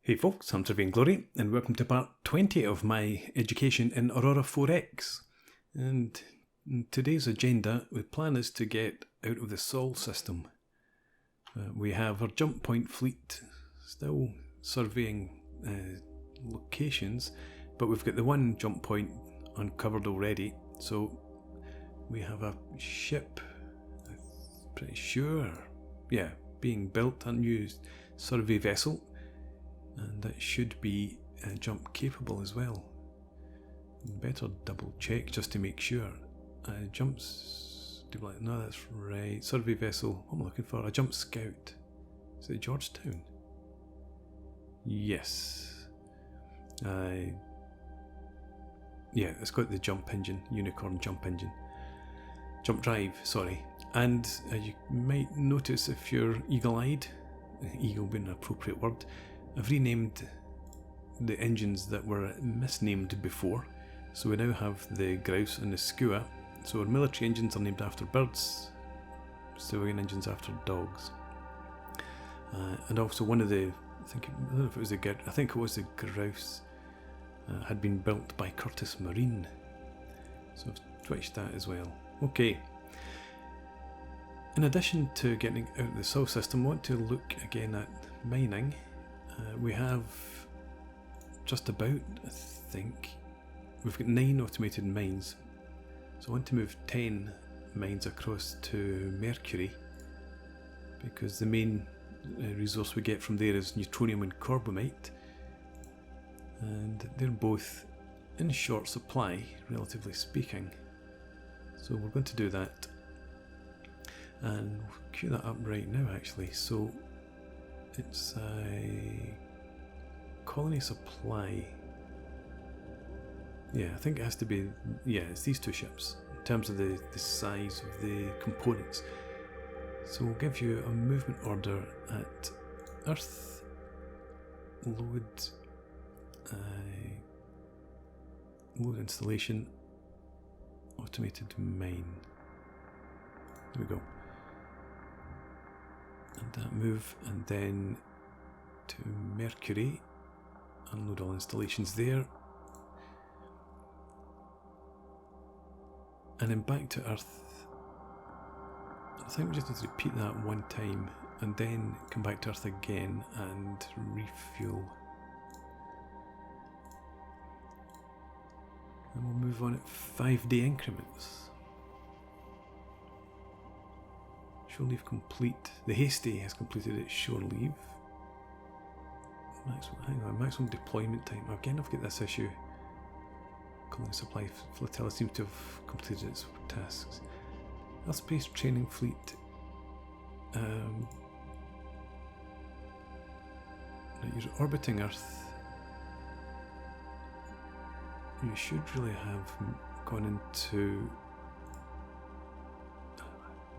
Hey folks, I'm Trivia and Glory, and welcome to part 20 of my education in Aurora 4X. And in today's agenda, the plan is to get out of the Sol system. We have our jump point fleet still surveying locations, but we've got the one jump point uncovered already. So we have a ship, I'm pretty sure, being built, unused survey vessel. And that should be jump capable as well. Better double check just to make sure. Jumps, no, that's right. Survey vessel, what am I looking for? A jump scout. Is it Georgetown? Yes. Yeah, it's got the jump engine, unicorn jump engine. Jump drive, sorry. And you might notice if you're eagle-eyed, eagle being an appropriate word, I've renamed the engines that were misnamed before. So we now have the grouse and the skua. So our military engines are named after birds, civilian engines after dogs. And also one of the, I don't know if it was the grouse, had been built by Curtis Marine. So I've switched that as well. Okay. In addition to getting out of the Sol system, I want to look again at mining. We have just about, I think, we've got 9 automated mines. So I want to move 10 mines across to Mercury, because the main resource we get from there is neutronium and corbomite, and they're both in short supply, relatively speaking. So we're going to do that, and we'll queue that up right now actually. So it's a colony supply. Yeah, I think it has to be, it's these two ships in terms of the size of the components. So we'll give you a movement order at Earth, load installation, automated mine. There we go. And that move, and then to Mercury, unload all installations there, and then back to Earth. I think we just need to repeat that one time and then come back to Earth again and refuel, and we'll move on at 5-day increments. Shore leave complete. The Hasty has completed its shore leave. Maximum deployment time. Again, I've got this issue. Colony supply flotilla seems to have completed its tasks. Earth space training fleet. You're orbiting Earth. You should really have gone into.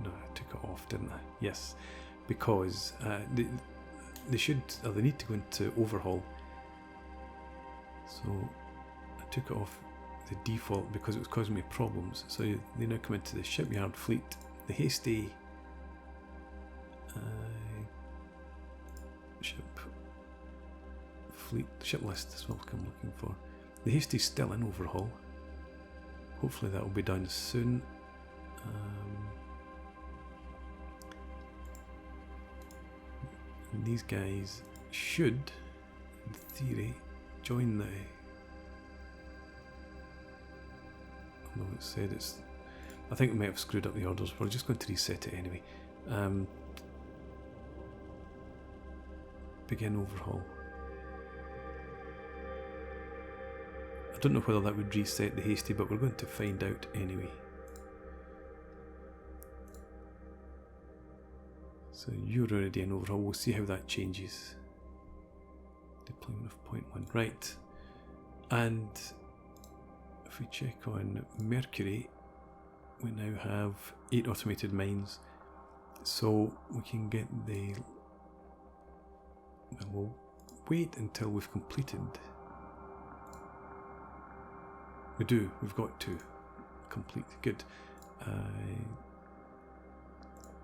No, I took it off, didn't I? Yes, because they need to go into overhaul. So I took it off the default because it was causing me problems. So they now come into the shipyard fleet, the Hasty ship list is what I'm looking for. The Hasty's still in overhaul. Hopefully that will be done soon. And these guys should, in theory, join the. Although it said it's. I think we might have screwed up the orders. We're just going to reset it anyway. Begin overhaul. I don't know whether that would reset the Hasty, but we're going to find out anyway. So you're already in overhaul. We'll see how that changes. Deployment of 0.1. Right. And if we check on Mercury, we now have 8 automated mines. So we can get the. Well, we'll wait until we've completed. We do. We've got to complete. Good.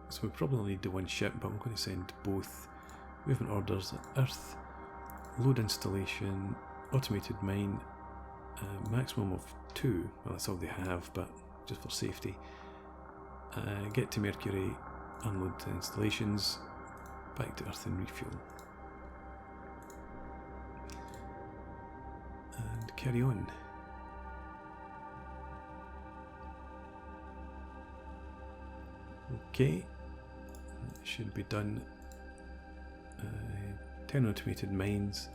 So we probably only need the one ship, but I'm going to send both movement orders at Earth, load installation, automated mine, maximum of 2, well that's all they have, but just for safety. Get to Mercury, unload the installations, back to Earth and refuel. And carry on. Okay, that should be done. 10 automated mines,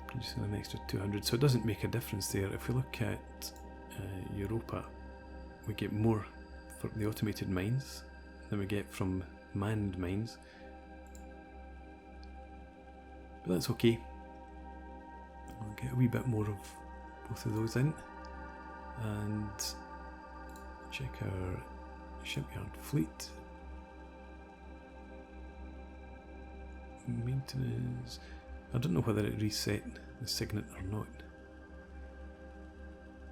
producing an extra 200, so it doesn't make a difference there. If we look at Europa, we get more for the automated mines than we get from manned mines, but that's okay. I'll get a wee bit more of both of those in, and check our shipyard fleet. Maintenance. I don't know whether it reset the signet or not,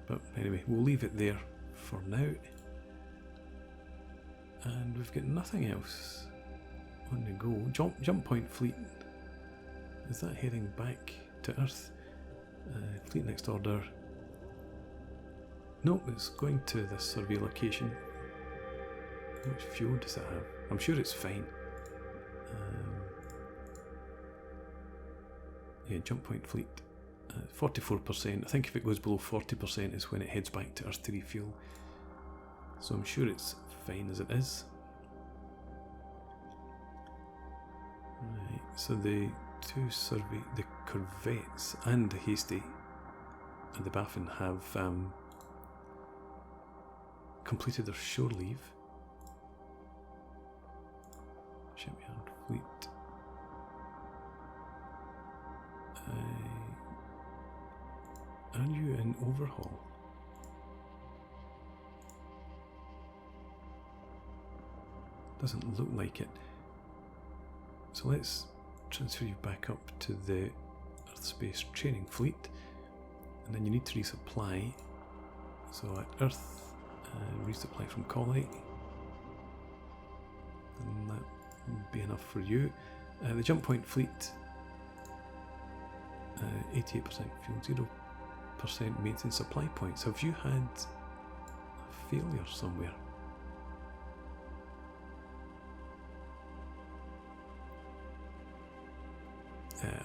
but anyway, we'll leave it there for now. And we've got nothing else on the go. Jump point fleet. Is that heading back to Earth? Fleet next order. No, it's going to this survey location. How much fuel does it have? I'm sure it's fine. Yeah, jump point fleet. 44%. I think if it goes below 40% is when it heads back to Earth to refuel. So I'm sure it's fine as it is. Right, so the two survey, the corvettes and the Hasty and the Baffin have completed their shore leave. Shipyard fleet. Are you in overhaul? Doesn't look like it. So let's transfer you back up to the Earth Space Training Fleet, and then you need to resupply. So at Earth, resupply from Colite, and that would be enough for you. The jump point fleet, 88% fuel, 0% maintenance supply points. Have you had a failure somewhere?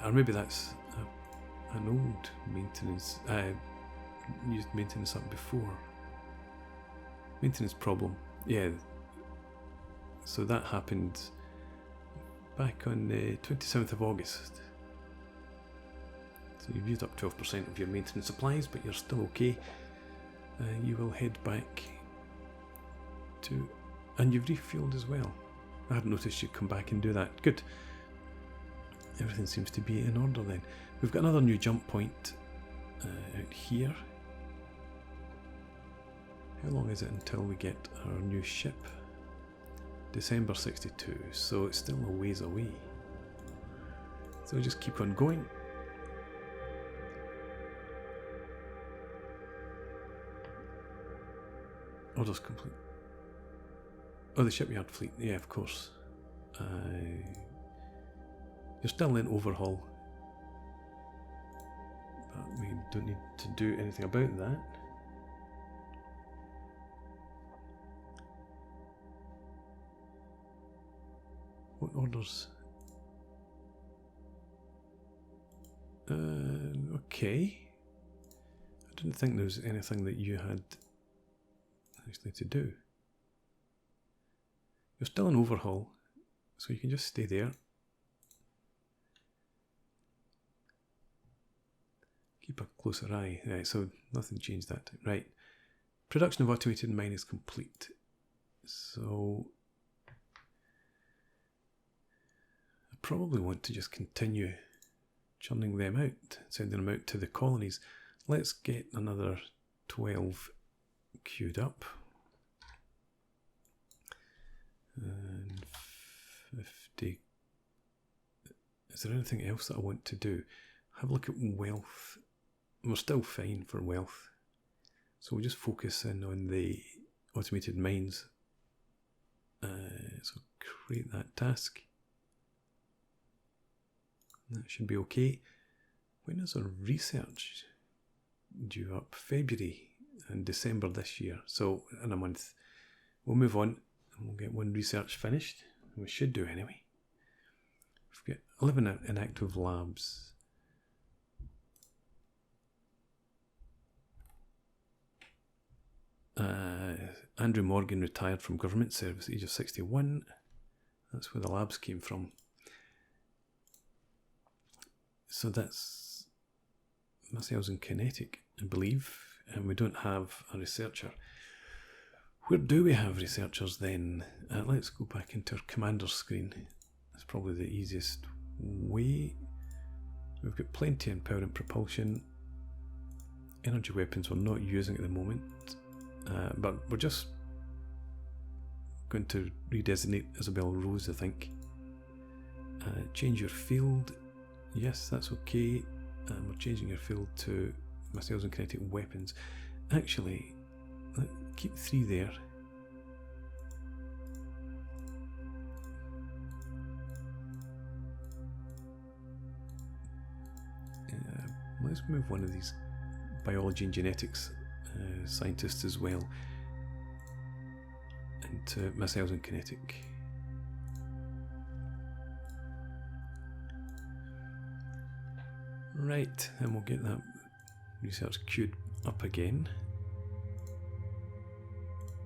Or maybe that's an old maintenance, used maintenance up before. Maintenance problem, yeah. So that happened back on the 27th of August. So you've used up 12% of your maintenance supplies, but you're still okay. You will head back to, and you've refueled as well. I hadn't noticed you'd come back and do that. Good. Everything seems to be in order then. We've got another new jump point out here. How long is it until we get our new ship? December 62, so it's still a ways away. So we just keep on going. Orders complete. Oh, the shipyard fleet, yeah, of course. You're still in overhaul, but we don't need to do anything about that. What orders? Okay. I didn't think there was anything that you had actually to do. You're still in overhaul, so you can just stay there. Keep a closer eye. Right, so nothing changed that time. Right. Production of automated mine is complete. So I probably want to just continue churning them out, sending them out to the colonies. Let's get another 12 queued up. And 50. Is there anything else that I want to do? Have a look at wealth. We're still fine for wealth, so we'll just focus in on the automated mines. So create that task. That should be okay. When is our research due up? February and December this year. So in a month. We'll move on and we'll get one research finished. We should do anyway. We've got 11 inactive labs. Andrew Morgan retired from government service at the age of 61. That's where the labs came from. So that's Marcel's in Kinetic, I believe, and we don't have a researcher. Where do we have researchers then? Let's go back into our commander screen. That's probably the easiest way. We've got plenty in power and propulsion. Energy weapons we're not using at the moment, but we're just going to redesignate Isabel Rose, I think. Change your field. Yes, that's okay. We're changing your field to missiles and kinetic weapons. Actually, keep 3 there. Let's move one of these biology and genetics scientists as well into missiles and kinetic. Right, and we'll get that research queued up again.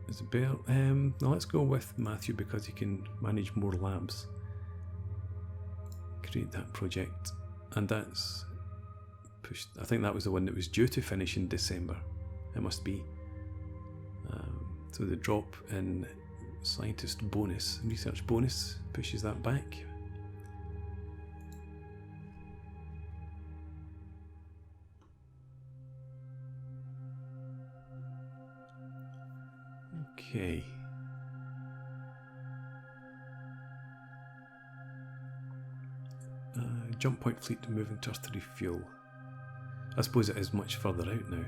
Isabel, now let's go with Matthew because he can manage more labs. Create that project, and that's pushed. I think that was the one that was due to finish in December. It must be. So the drop in scientist bonus, research bonus, pushes that back. Okay. Jump point fleet moving to Earth to refuel. I suppose it is much further out now.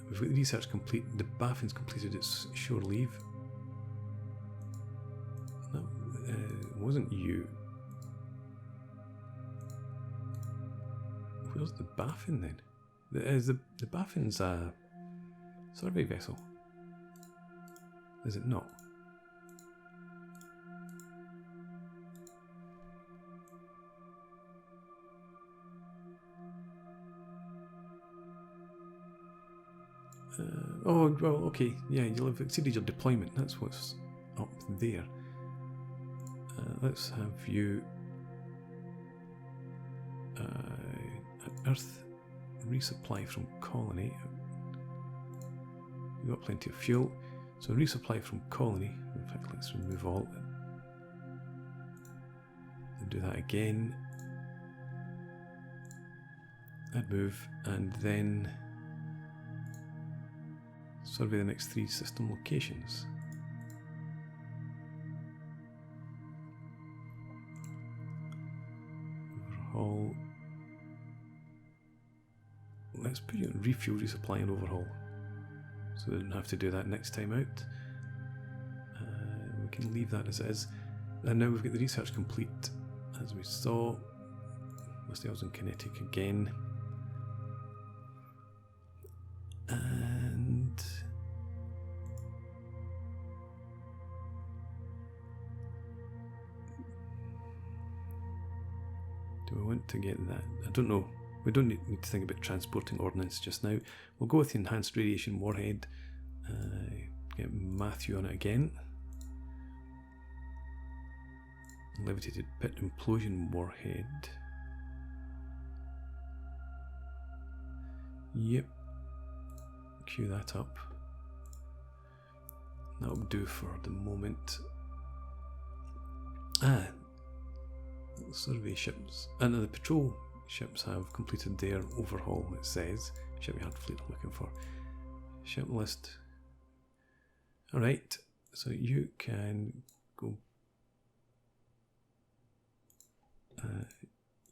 We've got the research complete. The Baffin's completed its shore leave. No, it wasn't you. Where's the Baffin then? The Baffin's a survey vessel. Is it not? Oh, well, okay. Yeah, you'll have exceeded your deployment. That's what's up there. Let's have you... Earth resupply from colony. You've got plenty of fuel. So resupply from colony. In fact, let's remove all. And do that again. Add move, and then survey the next 3 system locations. Overhaul. Let's put you in refuel, resupply, and overhaul, so we don't have to do that next time out. We can leave that as it is. And now we've got the research complete, as we saw. Missiles and kinetic again. And do we want to get that? I don't know. We don't need to think about transporting ordnance just now. We'll go with the enhanced radiation warhead. Get Matthew on it again. Levitated pit implosion warhead. Yep. Queue that up. That'll do for the moment. Survey ships. And the patrol ships have completed their overhaul, it says. Shipyard fleet I'm looking for. Ship list. Alright, so you can go.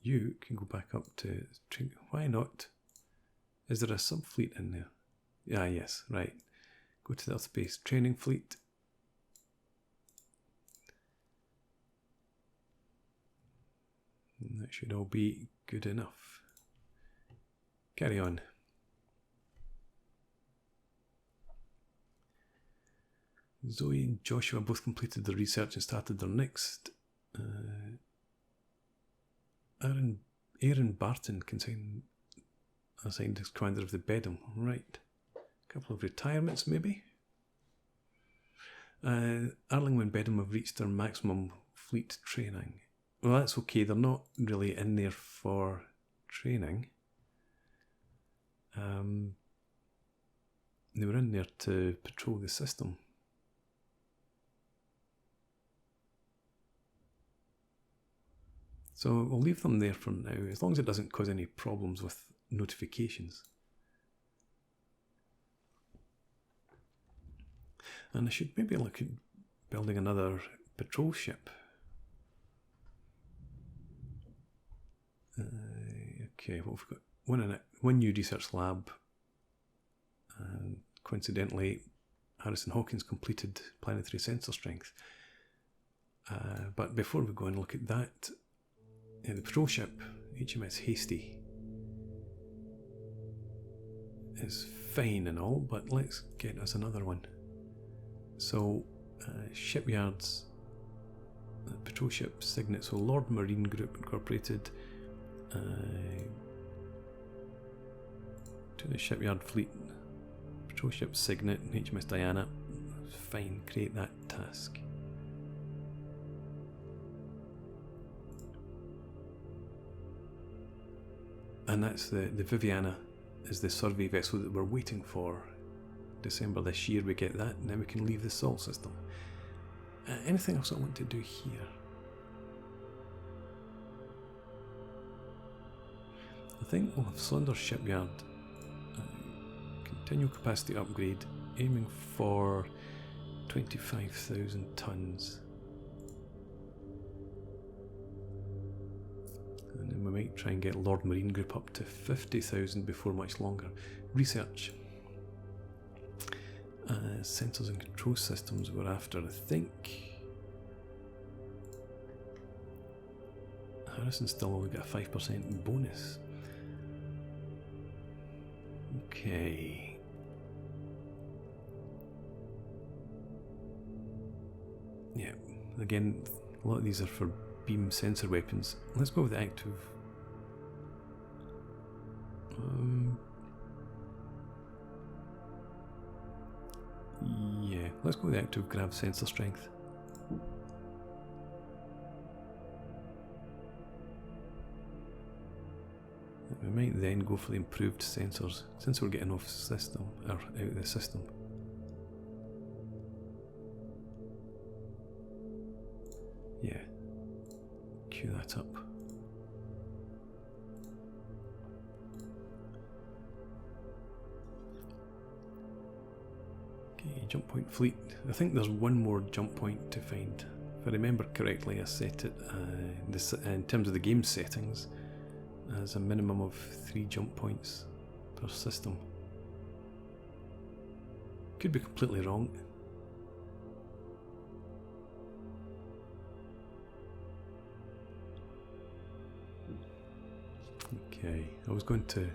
You can go back up to. Why not? Is there a sub-fleet in there? Yeah, yes, right. Go to the Earth Space Training Fleet. And that should all be good enough. Carry on. Zoe and Joshua both completed their research and started their next. Aaron Barton assigned as commander of the Bedham. Right. A couple of retirements, maybe. Arlington and Bedham have reached their maximum fleet training. Well, that's okay. They're not really in there for training. They were in there to patrol the system. So we'll leave them there for now, as long as it doesn't cause any problems with notifications. And I should maybe look at building another patrol ship. Okay, well, we've got one new research lab. And coincidentally, Harrison Hawkins completed planetary sensor strength. But before we go and look at that, the patrol ship, HMS Hasty, is fine and all, but let's get us another one. So, shipyards, patrol ship Signet, so Lord Marine Group Incorporated, to the shipyard fleet, patrol ship Signet, HMS Diana, fine, create that task. And that's the Viviana is the survey vessel that we're waiting for. December this year we get that, and then we can leave the Sol system. Anything else I want to do here? I think we'll have Saunders Shipyard. Continual capacity upgrade, aiming for 25,000 tonnes. And then we might try and get Lord Marine Group up to 50,000 before much longer. Research. Sensors and control systems we're after, I think. Harrison's still only got a 5% bonus. Okay. Yeah, again, a lot of these are for beam sensor weapons. Let's go with the active. Yeah, let's go with the active grav sensor strength. We might then go for the improved sensors since we're getting off system or out of the system. Yeah, queue that up. Okay, jump point fleet. I think there's one more jump point to find. If I remember correctly, I set it in terms of the game settings as a minimum of 3 jump points per system. Could be completely wrong. Okay, I was going to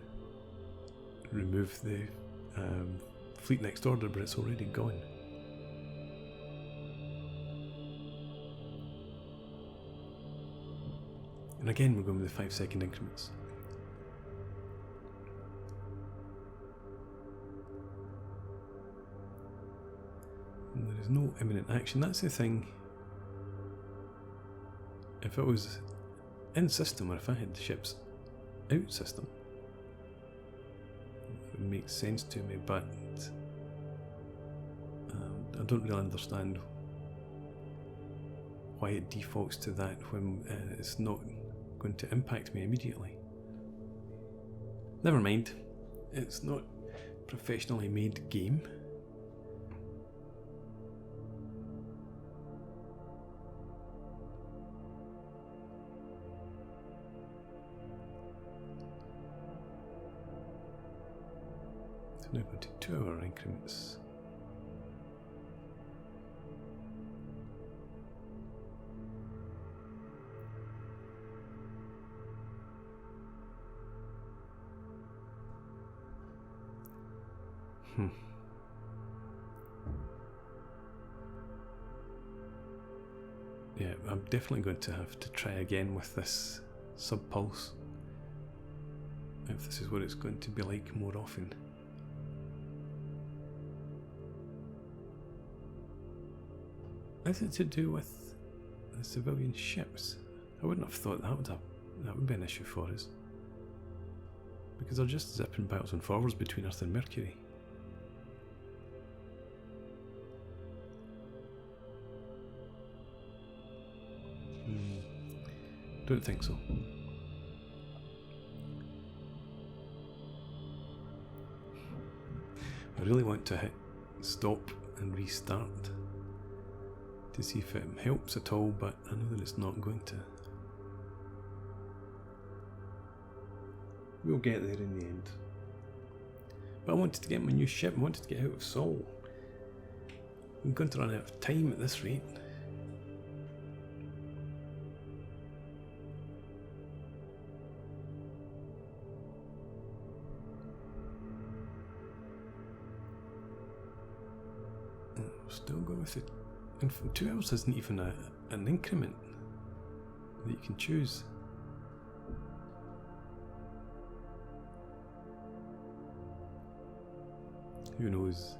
remove the fleet next order, but it's already gone. And again, we're going with the 5-second increments. And there is no imminent action. That's the thing. If it was in system, or if I had the ships out system, it would make sense to me, but I don't really understand why it defaults to that when it's not going to impact me immediately. Never mind, it's not a professionally made game. So now going to 2-hour increments. Yeah, I'm definitely going to have to try again with this subpulse, if this is what it's going to be like more often. Is it to do with the civilian ships? I wouldn't have thought that would be an issue for us, because they're just zipping backwards and forwards between Earth and Mercury. Don't think so. I really want to hit stop and restart to see if it helps at all, but I know that it's not going to. We'll get there in the end. But I wanted to get my new ship, I wanted to get out of Sol. I'm going to run out of time at this rate. Still going with it. And 2 hours isn't even an increment that you can choose. Who knows?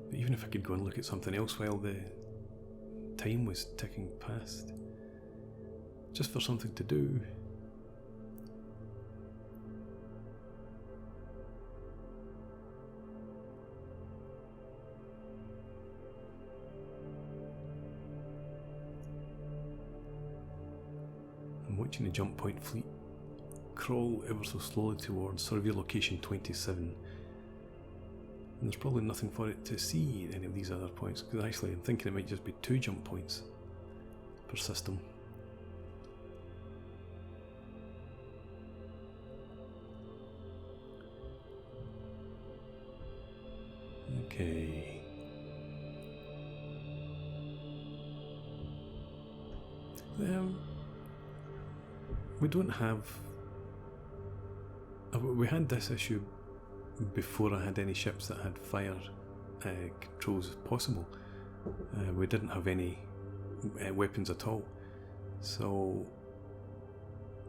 But even if I could go and look at something else while the time was ticking past, just for something to do. I'm watching the jump point fleet crawl ever so slowly towards survey location 27. And there's probably nothing for it to see at any of these other points, because actually I'm thinking it might just be 2 jump points per system. Okay. We don't have. We had this issue before I had any ships that had fire controls possible. We didn't have any weapons at all, so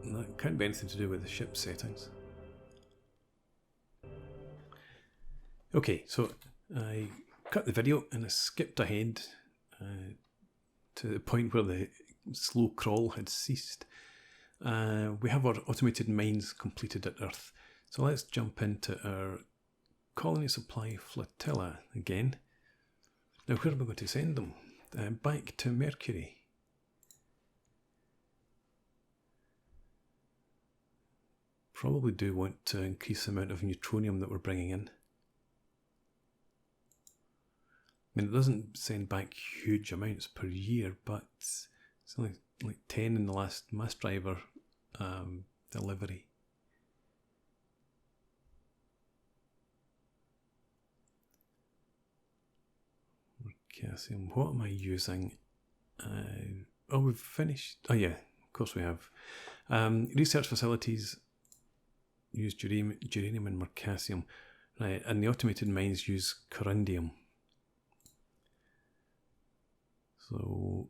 that can't be anything to do with the ship settings. Okay, so I cut the video and I skipped ahead to the point where the slow crawl had ceased. We have our automated mines completed at Earth, so let's jump into our colony supply flotilla again. Now, where are we going to send them? Back to Mercury. Probably do want to increase the amount of neutronium that we're bringing in. I mean, it doesn't send back huge amounts per year, but it's only like 10 in the last mass driver delivery. Calcium. What am I using? Oh, we've finished. Oh yeah, of course we have. Research facilities use geranium and mercasium, right? And the automated mines use corundium. So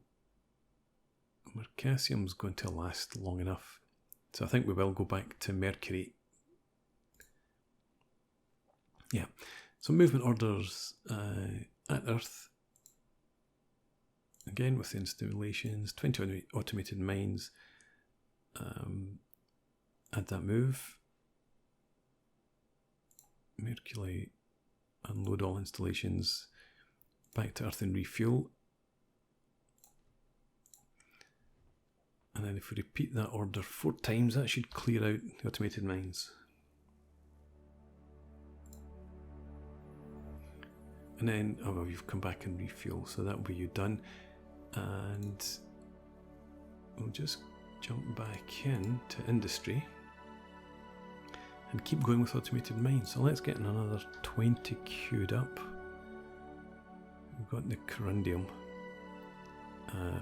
mercasium's going to last long enough. So I think we will go back to Mercury. Yeah. So movement orders at Earth. Again with the installations, 20 automated mines. Add that move. Mercury, unload all installations. Back to Earth and refuel. And then if we repeat that order 4 times, that should clear out the automated mines. And then, oh well, you've come back and refuel, so that will be you done. And we'll just jump back in to industry and keep going with automated mines. So let's get another 20 queued up. We've got the corundium.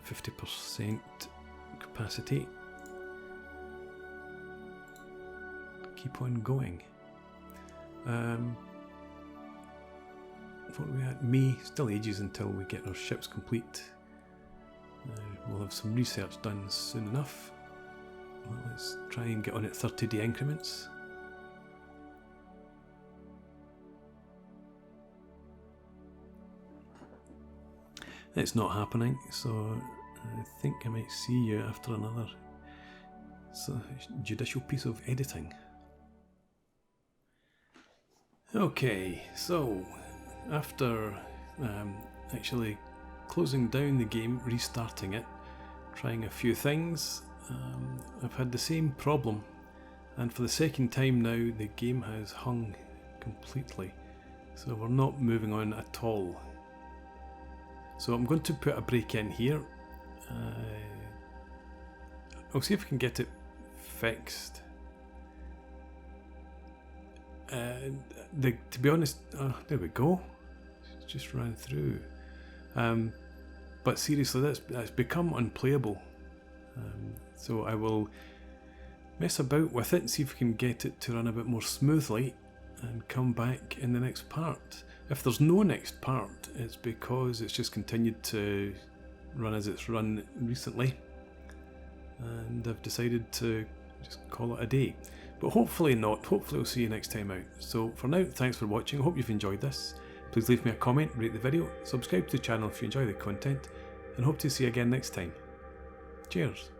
50% capacity. Keep on going. What are we at? May. Still ages until we get our ships complete. We'll have some research done soon enough. Well, let's try and get on at 30-day increments. It's not happening, so I think I might see you after another judicial piece of editing. Okay, so after actually closing down the game, restarting it, trying a few things, I've had the same problem, and for the second time now the game has hung completely, so we're not moving on at all. So I'm going to put a break in here. I'll see if I can get it fixed. To be honest, there we go. It just ran through. But seriously, that's become unplayable. So I will mess about with it and see if we can get it to run a bit more smoothly and come back in the next part. If there's no next part, it's because it's just continued to run as it's run recently, and I've decided to just call it a day. But hopefully not. Hopefully I'll see you next time out. So for now, thanks for watching. I hope you've enjoyed this. Please leave me a comment, rate the video, subscribe to the channel if you enjoy the content, and hope to see you again next time. Cheers.